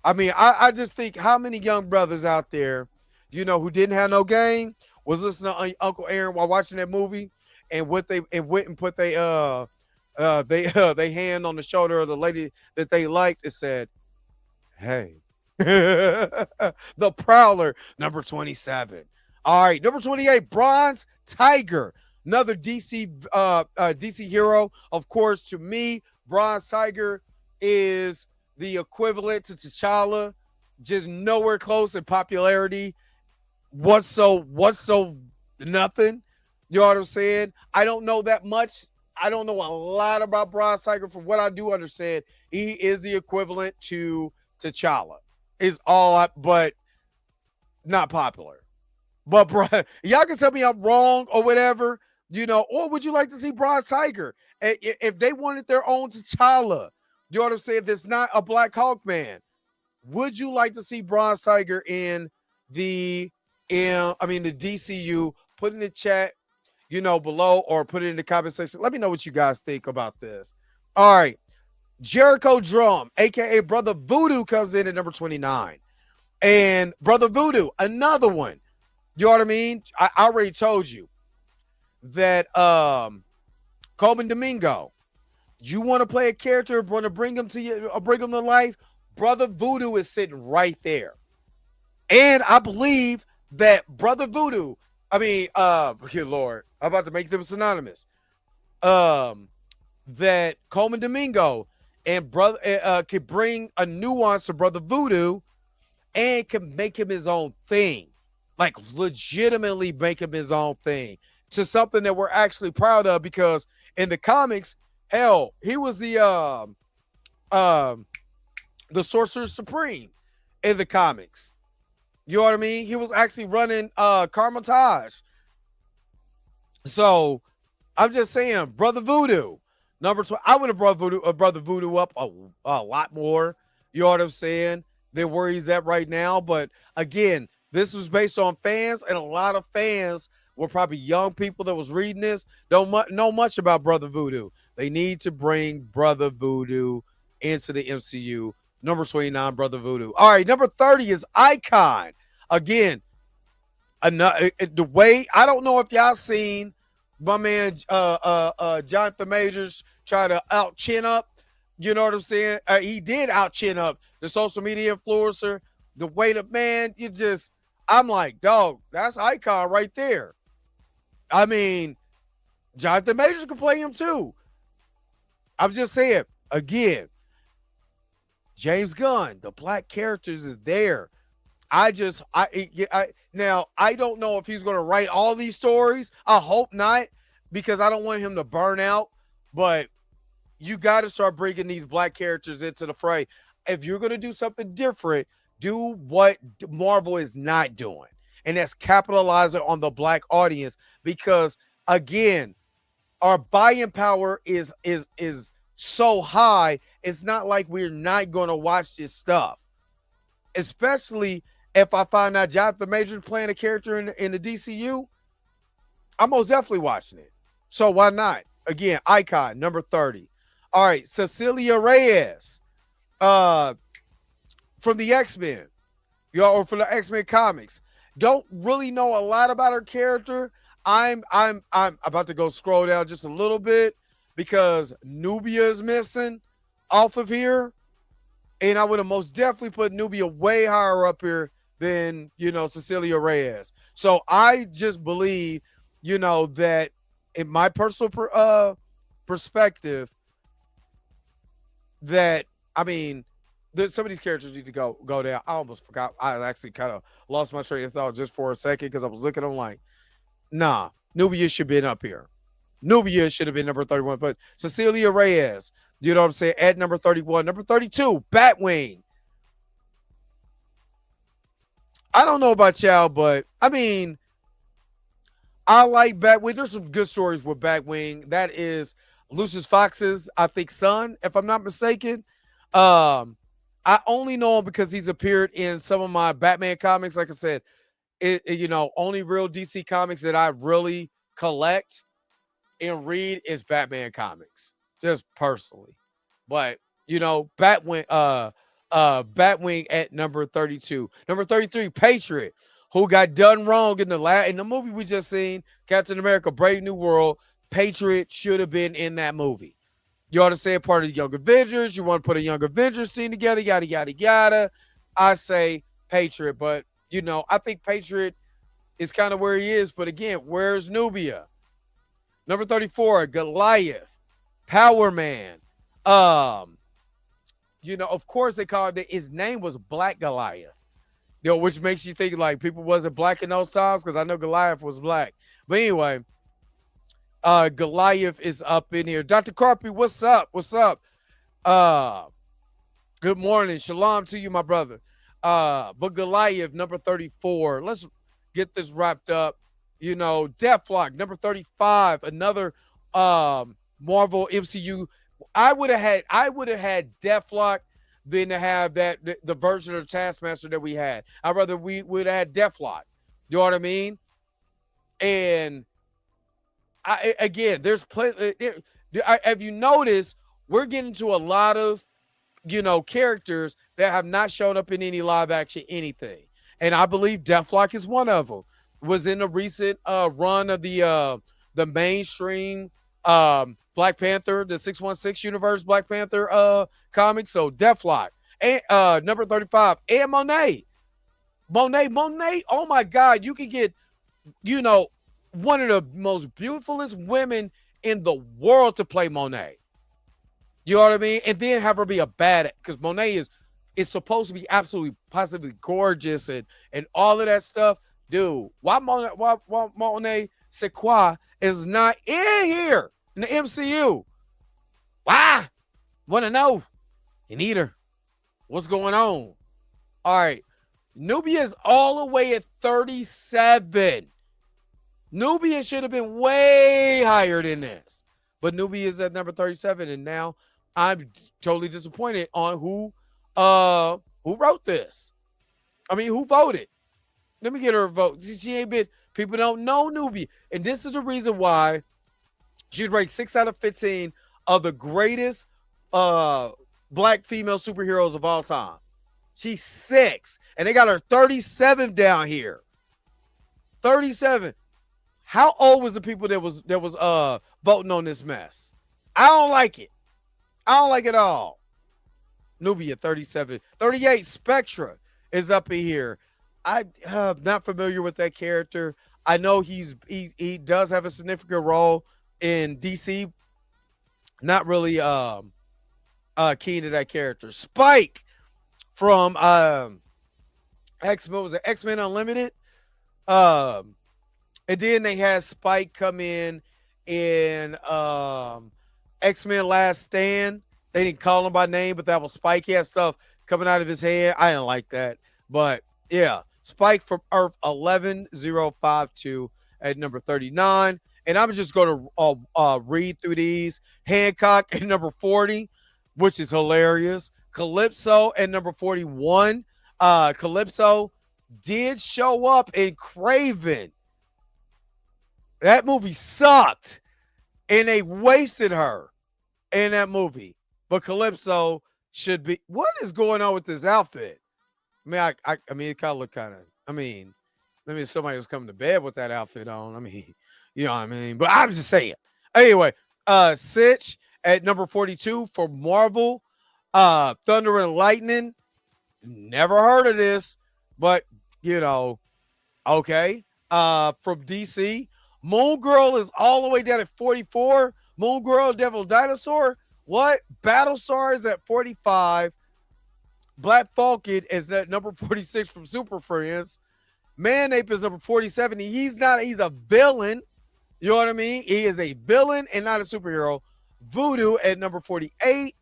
I mean, I just think how many young brothers out there, who didn't have no game, was listening to Uncle Aaron while watching that movie, and went and put they they hand on the shoulder of the lady that they liked and said, "Hey, the Prowler, number 27." All right, number 28, Bronze Tiger, another DC hero. Of course, to me, Bronze Tiger is the equivalent to T'Challa, just nowhere close in popularity. What's so nothing? You know what I'm saying? I don't know that much. I don't know a lot about Bronze Tiger. From what I do understand, he is the equivalent to T'Challa. Is all but not popular. But bro, y'all can tell me I'm wrong or whatever, or would you like to see Bronze Tiger? If they wanted their own T'Challa, you know what I'm saying? That's not a Black Hawk man. Would you like to see Bronze Tiger in the DCU? Put in the chat, below, or put it in the comment section. Let me know what you guys think about this. All right. Jericho Drum, aka Brother Voodoo, comes in at number 29. And Brother Voodoo, another one. You know what I mean? I already told you that Coleman Domingo, you want to play a character, want to bring him to you, or bring him to life, Brother Voodoo is sitting right there. And I believe that Brother Voodoo, good Lord, I'm about to make them synonymous. That Coleman Domingo and brother could bring a nuance to Brother Voodoo and can make him his own thing. Like legitimately make him his own thing to something that we're actually proud of, because in the comics, hell, he was the Sorcerer Supreme in the comics. You know what I mean? He was actually running Carmitage. So I'm just saying, Brother Voodoo, number 12. I would have brought Brother Voodoo up a lot more. You know what I'm saying? Than where he's at right now. But again, this was based on fans, and a lot of fans were probably young people that was reading this, don't know much about Brother Voodoo. They need to bring Brother Voodoo into the MCU. Number 29, Brother Voodoo. All right, number 30 is Icon. Again, the way, I don't know if y'all seen my man Jonathan Majors try to out chin up. You know what I'm saying? He did out chin up the social media influencer. The way the man, I'm like, dog, that's Icon right there. I mean, Jonathan Majors can play him too. I'm just saying, again, James Gunn, the black characters is there. Now, I don't know if he's going to write all these stories. I hope not, because I don't want him to burn out. But you got to start bringing these black characters into the fray. If you're going to do something different, do what Marvel is not doing, and that's capitalizing on the black audience. Because again, our buying power is so high. It's not like we're not going to watch this stuff, especially if I find out Jonathan Majors playing a character in the DCU. I'm most definitely watching it. So why not? Again, Icon, number 30. All right, Cecilia Reyes, from the X-Men, or from the X-Men comics. Don't really know a lot about her character. I'm about to go scroll down just a little bit because Nubia is missing off of here. And I would have most definitely put Nubia way higher up here than, Cecilia Reyes. So I just believe, that in my personal perspective, that, some of these characters need to go down. I almost forgot. I actually kind of lost my train of thought just for a second because I was looking at them like, nah, Nubia should have been up here. Nubia should have been number 31, but Cecilia Reyes, you know what I'm saying, at number 31. Number 32, Batwing. I don't know about y'all, but I mean, I like Batwing. There's some good stories with Batwing. That is Lucius Fox's, I think, son, if I'm not mistaken. I only know him because he's appeared in some of my Batman comics. Like I said, only real DC comics that I really collect and read is Batman comics, just personally. But Batwing at number 32. Number 33, Patriot, who got done wrong in the movie we just seen, Captain America: Brave New World. Patriot should have been in that movie. You ought to say part of the Young Avengers. You want to put a Young Avengers scene together, yada yada yada. I say Patriot, but I think Patriot is kind of where he is. But again, where's Nubia? Number 34, Goliath, Power Man. Of course they called it. His name was Black Goliath. Which makes you think like people wasn't black in those times, because I know Goliath was black. But anyway, Goliath is up in here. Dr. Carpy, what's up? What's up? Good morning. Shalom to you, my brother. But Goliath, number 34. Let's get this wrapped up. Deathlock, number 35. Another Marvel MCU. I would have had Deathlock than to have the version of Taskmaster that we had. I'd rather we would have had Deathlock. You know what I mean? And there's plenty. Have you noticed we're getting to a lot of characters that have not shown up in any live action anything, and I believe Deathlock is one of them. Was in the recent run of the mainstream Black Panther, the 616 universe Black Panther comics. So Deathlock and number 35, and Monet. Oh my God, you can get one of the most beautifulest women in the world to play Monet. You know what I mean? And then have her be a bad, because Monet is supposed to be absolutely positively gorgeous and all of that stuff. Dude, why Monet Sequoia is not in here in the MCU? Why? Want to know? You need her. What's going on? All right. Nubia is all the way at 37. Nubia should have been way higher than this. But Nubia is at number 37, and now I'm totally disappointed on who wrote this. I mean, who voted? Let me get her a vote. She ain't been. People don't know Nubia, and this is the reason why she's ranked 6 out of 15 of the greatest black female superheroes of all time. She's 6, and they got her 37 down here. 37. How old was the people that was voting on this mess? I don't like it. I don't like it at all. Nubia 37. 38, Spectra is up in here. I'm not familiar with that character. I know he does have a significant role in DC. Not really keen to that character. Spike from X-Men, was it X-Men Unlimited? And then they had Spike come in X-Men Last Stand. They didn't call him by name, but that was Spike. He had stuff coming out of his head. I didn't like that. But yeah, Spike from Earth 11052 at number 39. And I'm just going to read through these. Hancock at number 40, which is hilarious. Calypso at number 41. Calypso did show up in Craven. That movie sucked, and they wasted her in that movie. But Calypso should be. What is going on with this outfit? I mean, it kind of looked kind of. I mean, somebody was coming to bed with that outfit on. I mean, you know what I mean. But I'm just saying. Anyway, Sitch at number 42 for Marvel. Thunder and Lightning. Never heard of this, but okay. From DC. Moon Girl is all the way down at 44. Moon Girl, Devil Dinosaur. What? Battlestar is at 45. Black Falcon is at number 46 from Super Friends. Man Ape is number 47. He's a villain. You know what I mean? He is a villain and not a superhero. Voodoo at number 48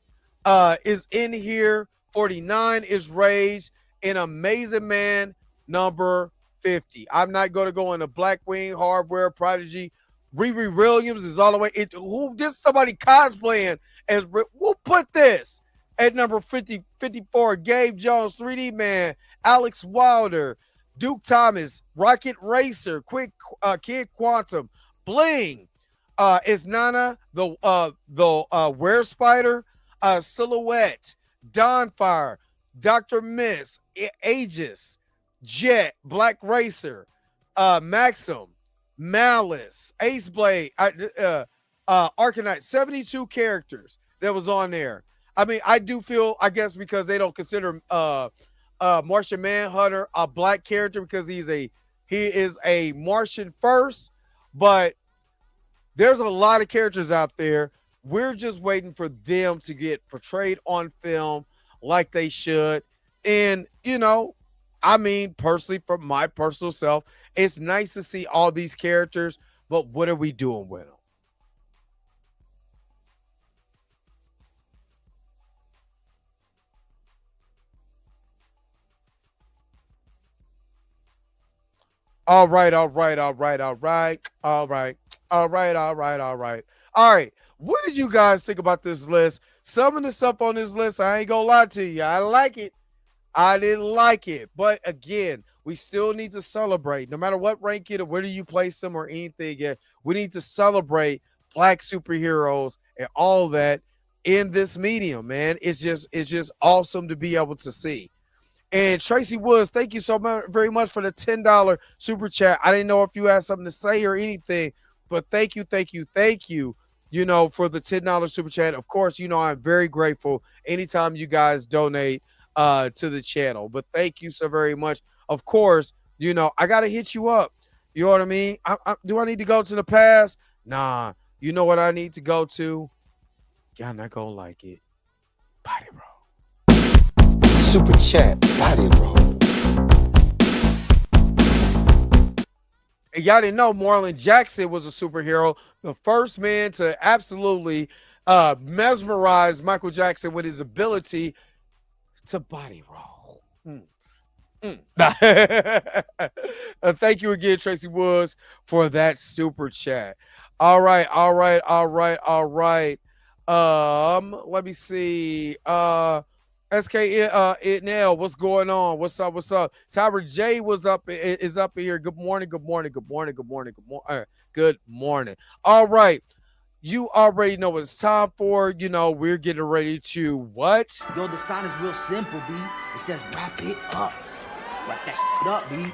is in here. 49 is Rage. And Amazing Man number 50. I'm not going to go into Blackwing, Hardware, Prodigy. Riri Williams is all the way into who this somebody cosplaying as we'll put this at number 50, 54. Gabe Jones, 3D Man, Alex Wilder, Duke Thomas, Rocket Racer, Kid Quantum, Bling, is Nana, the Were Spider, Silhouette, Dawnfire, Dr. Miss, Aegis, Jet, Black Racer, Maxim, Malice, Ace Blade, Arcanite, 72 characters that was on there. I mean, I do feel, I guess, because they don't consider Martian Manhunter a black character because he is a Martian first, but there's a lot of characters out there. We're just waiting for them to get portrayed on film like they should. And, you know, I mean, personally, for my personal self, it's nice to see all these characters, but what are we doing with them? All right. What did you guys think about this list? Some of the stuff on this list, I ain't gonna lie to you. I like it. I didn't like it. But again, we still need to celebrate. No matter what rank it or where do you place them or anything yet, we need to celebrate black superheroes and all that in this medium, man. It's just awesome to be able to see. And Tracy Woods, thank you so much, very much for the $10 super chat. I didn't know if you had something to say or anything, but thank you, you know, for the $10 super chat. Of course, you know, I'm very grateful anytime you guys donate to the channel. But thank you so very much. Of course, you know, I got to hit you up. You know what I mean? Do I need to go to the past? Nah. You know what I need to go to? Y'all not going to like it. Body roll. Super chat body roll. And y'all didn't know Marlon Jackson was a superhero, the first man to absolutely mesmerize Michael Jackson with his ability to body roll. Thank you again, Tracy Woods, for that super chat. All right. Let me see. SK Itnell, what's going on? What's up? Tyra J is up here. Good morning. Good morning. All right. You already know what it's time for. You know, we're getting ready to what? Yo, the sign is real simple, B. It says wrap it up. Wrap that up, B.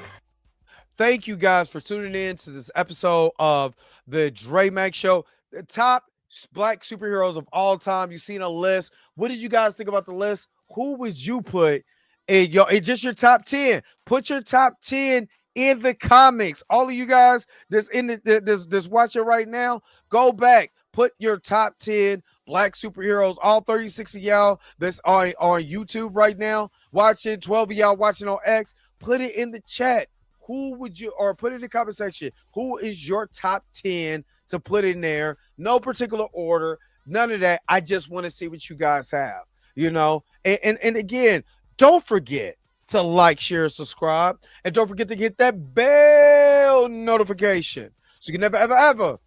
Thank you guys for tuning in to this episode of the Dre Mac Show. The top black superheroes of all time. You've seen a list. What did you guys think about the list? Who would you put in just your top 10? Put your top 10 in the comments. All of you guys that's that's watching right now, go back. Put your top 10 black superheroes, all 36 of y'all that's on YouTube right now, watching, 12 of y'all watching on X. Put it in the chat. Who would you, or put it in the comment section, who is your top 10 to put in there? No particular order, none of that. I just want to see what you guys have. You know, and again, don't forget to like, share, subscribe, and don't forget to hit that bell notification so you can never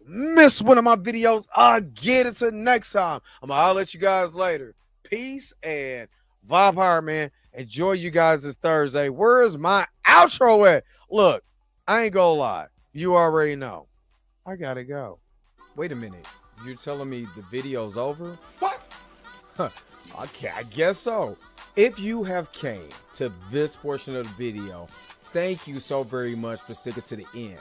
miss one of my videos again. Until next time, I'll let you guys later. Peace and vibe hard, man. Enjoy you guys this Thursday. Where is my outro at? Look, I ain't gonna lie. You already know. I gotta go. Wait a minute. You're telling me the video's over? What? Okay, I guess so. If you have came to this portion of the video, thank you so very much for sticking to the end.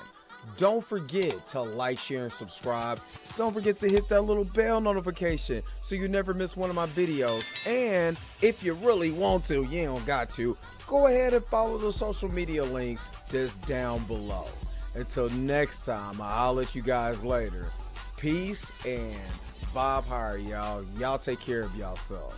Don't forget to like, share, and subscribe. Don't forget to hit that little bell notification so you never miss one of my videos. And if you really want to, you don't got to, go ahead and follow the social media links that's down below. Until next time, I'll let you guys later. Peace and vibe higher, y'all. Y'all take care of yourself.